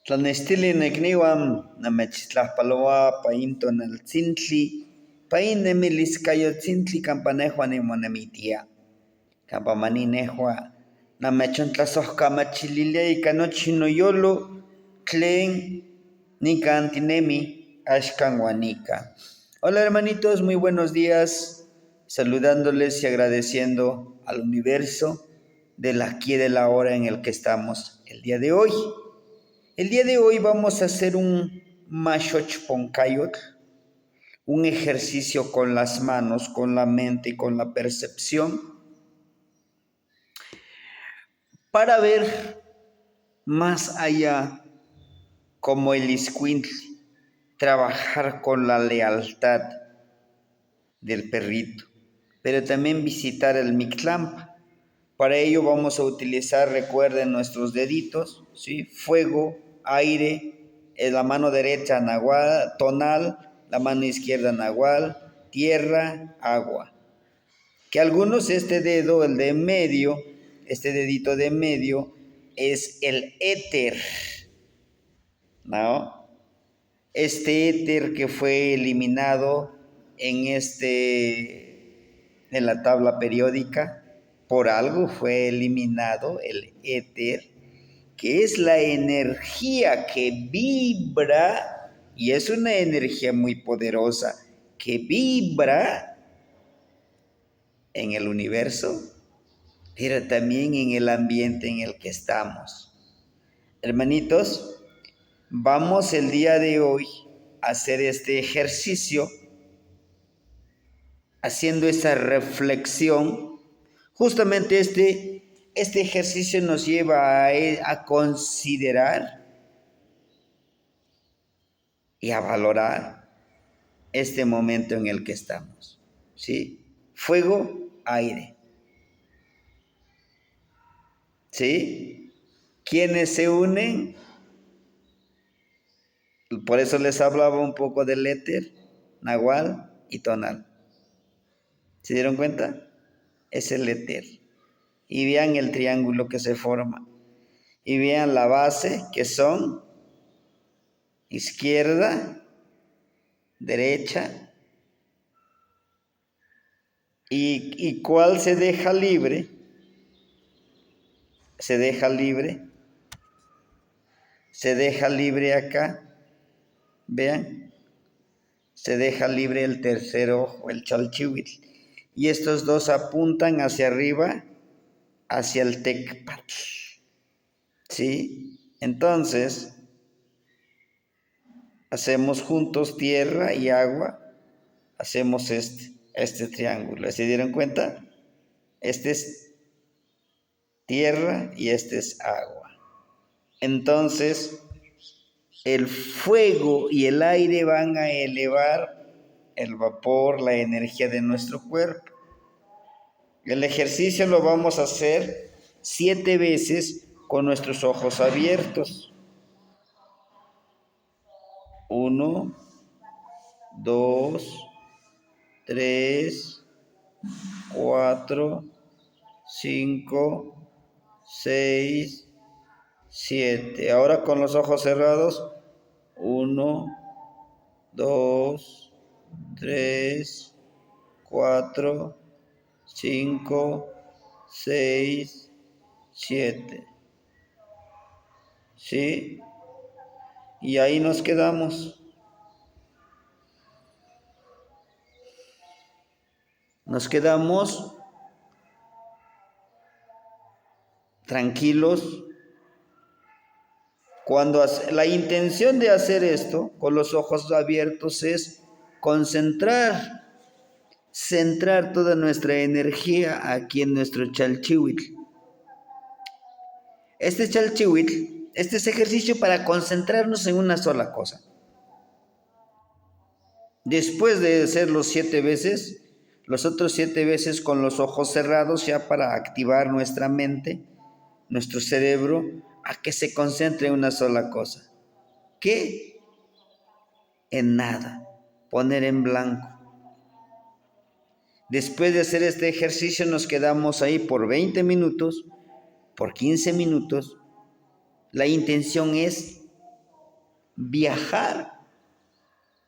Tlanextili nikniuan namechtlajpaloa painto naltzintli, pain nemiliscayotzintli campa nehua nimonemitia. Campa maninehua namechontlasojkamachililia ika nochi noyolo tlen nikantinemi axkan uan nikan. Hola hermanitos, muy buenos días, saludándoles y agradeciendo al universo del aquí y de la hora en el que estamos el día de hoy. El día de hoy vamos a hacer un Mashochponcayotl, un ejercicio con las manos, con la mente y con la percepción, para ver más allá como el Ixcuintli, trabajar con la lealtad del perrito, pero también visitar el Mictlampa. Para ello vamos a utilizar, recuerden, nuestros deditos, ¿sí? Fuego, aire, la mano derecha nahual, tonal, la mano izquierda nahual, tierra, agua. Que algunos este dedo, el de en medio, este dedito de en medio, es el éter, ¿no? Este éter que fue eliminado en la tabla periódica, por algo fue eliminado el éter, que es la energía que vibra, y es una energía muy poderosa, que vibra en el universo, pero también en el ambiente en el que estamos. Hermanitos, vamos el día de hoy a hacer este ejercicio, haciendo esa reflexión. Justamente este ejercicio nos lleva a considerar y a valorar este momento en el que estamos, ¿sí? Fuego, aire, ¿sí? ¿Quiénes se unen? Por eso les hablaba un poco del éter, nahual y tonal. ¿Se dieron cuenta? Es el éter. Y vean el triángulo que se forma. Y vean la base, que son izquierda, derecha. ¿Y cuál se deja libre? Se deja libre acá. Vean. Se deja libre el tercer ojo, el chalchihuitl. Y estos dos apuntan hacia arriba, hacia el tecpatl. ¿Sí? Entonces, hacemos juntos tierra y agua, hacemos este triángulo. ¿Se dieron cuenta? Este es tierra y este es agua. Entonces, el fuego y el aire van a elevar el vapor, la energía de nuestro cuerpo. El ejercicio lo vamos a hacer 7 veces con nuestros ojos abiertos. 1, 2, 3, 4, 5, 6, 7. Ahora con los ojos cerrados. 1, 2, 3, 4, 5, 6, 7. ¿Sí? Y ahí nos quedamos. Nos quedamos tranquilos. Cuando la intención de hacer esto con los ojos abiertos es centrar toda nuestra energía aquí en nuestro chalchihuitl. Este es ejercicio para concentrarnos en una sola cosa. Después de hacerlo 7 veces, los otros 7 veces con los ojos cerrados, ya para activar nuestra mente, nuestro cerebro, a que se concentre en una sola cosa. ¿Qué? En nada, poner en blanco. Después de hacer este ejercicio nos quedamos ahí por 15 minutos. La intención es viajar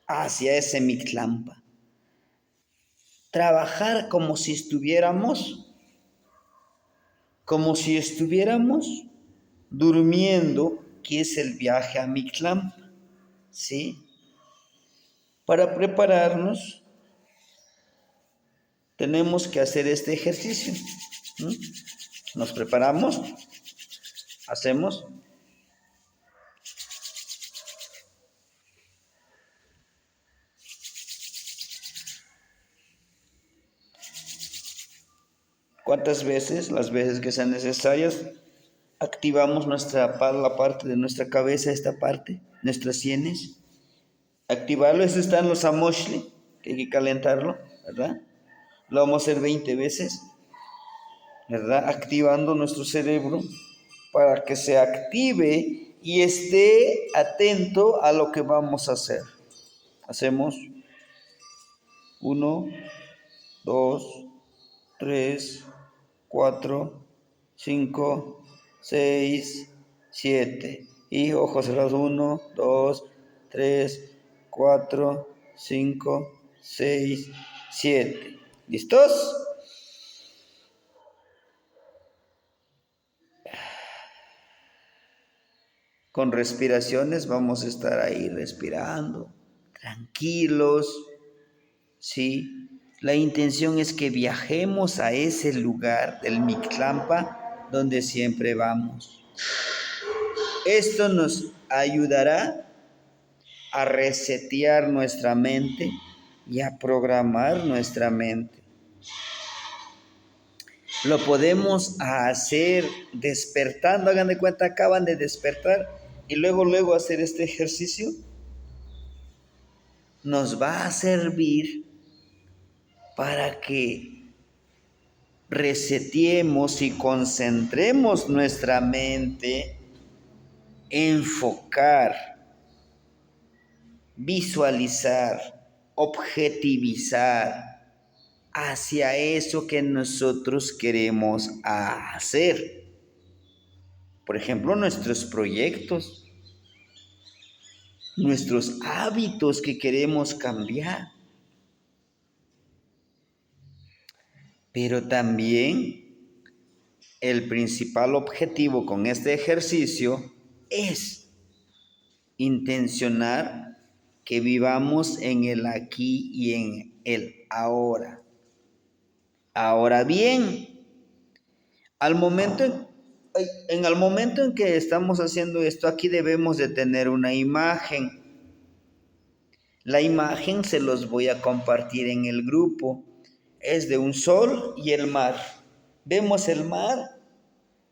hacia ese Mictlampa. Trabajar como si estuviéramos durmiendo, que es el viaje a Mictlampa, ¿sí? Para prepararnos, tenemos que hacer este ejercicio. Nos preparamos, hacemos. ¿Cuántas veces? Las veces que sean necesarias. Activamos la parte de nuestra cabeza, esta parte, nuestras sienes. Activarlo, eso está en los amoshli, que hay que calentarlo, ¿verdad? Lo vamos a hacer 20 veces, ¿verdad? Activando nuestro cerebro para que se active y esté atento a lo que vamos a hacer. Hacemos 1, 2, 3, 4, 5, 6, 7. Y ojos cerrados, 1, 2, 3, 4, 5, 6, 7. ¿Listos? Con respiraciones vamos a estar ahí respirando, tranquilos, ¿sí? La intención es que viajemos a ese lugar del Mictlampa donde siempre vamos. Esto nos ayudará a resetear nuestra mente y a programar nuestra mente. Lo podemos hacer despertando, hagan de cuenta, acaban de despertar y luego hacer este ejercicio nos va a servir para que reseteemos y concentremos nuestra mente, enfocar, visualizar, objetivizar hacia eso que nosotros queremos hacer. Por ejemplo, nuestros proyectos, nuestros hábitos que queremos cambiar. Pero también el principal objetivo con este ejercicio es intencionar que vivamos en el aquí y en el ahora. Ahora bien, en el momento en que estamos haciendo esto, aquí debemos de tener una imagen. La imagen se los voy a compartir en el grupo. Es de un sol y el mar. Vemos el mar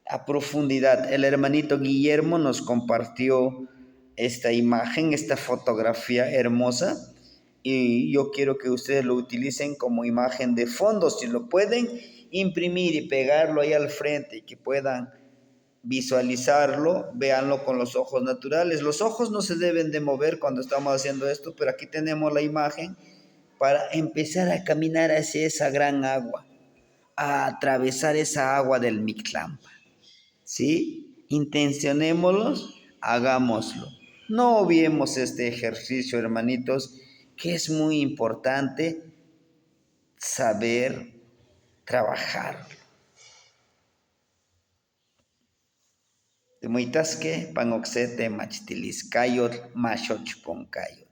a profundidad. El hermanito Guillermo nos compartió esta imagen, esta fotografía hermosa, y yo quiero que ustedes lo utilicen como imagen de fondo. Si lo pueden imprimir y pegarlo ahí al frente y que puedan visualizarlo, véanlo con los ojos naturales. Los ojos no se deben de mover cuando estamos haciendo esto, pero aquí tenemos la imagen para empezar a caminar hacia esa gran agua, a atravesar esa agua del Mictlampa. ¿Sí? Intencionémoslo, hagámoslo. No obviemos este ejercicio, hermanitos, que es muy importante saber trabajar. Temuitasque, panoxete, machtiliscayot, machochponcayot.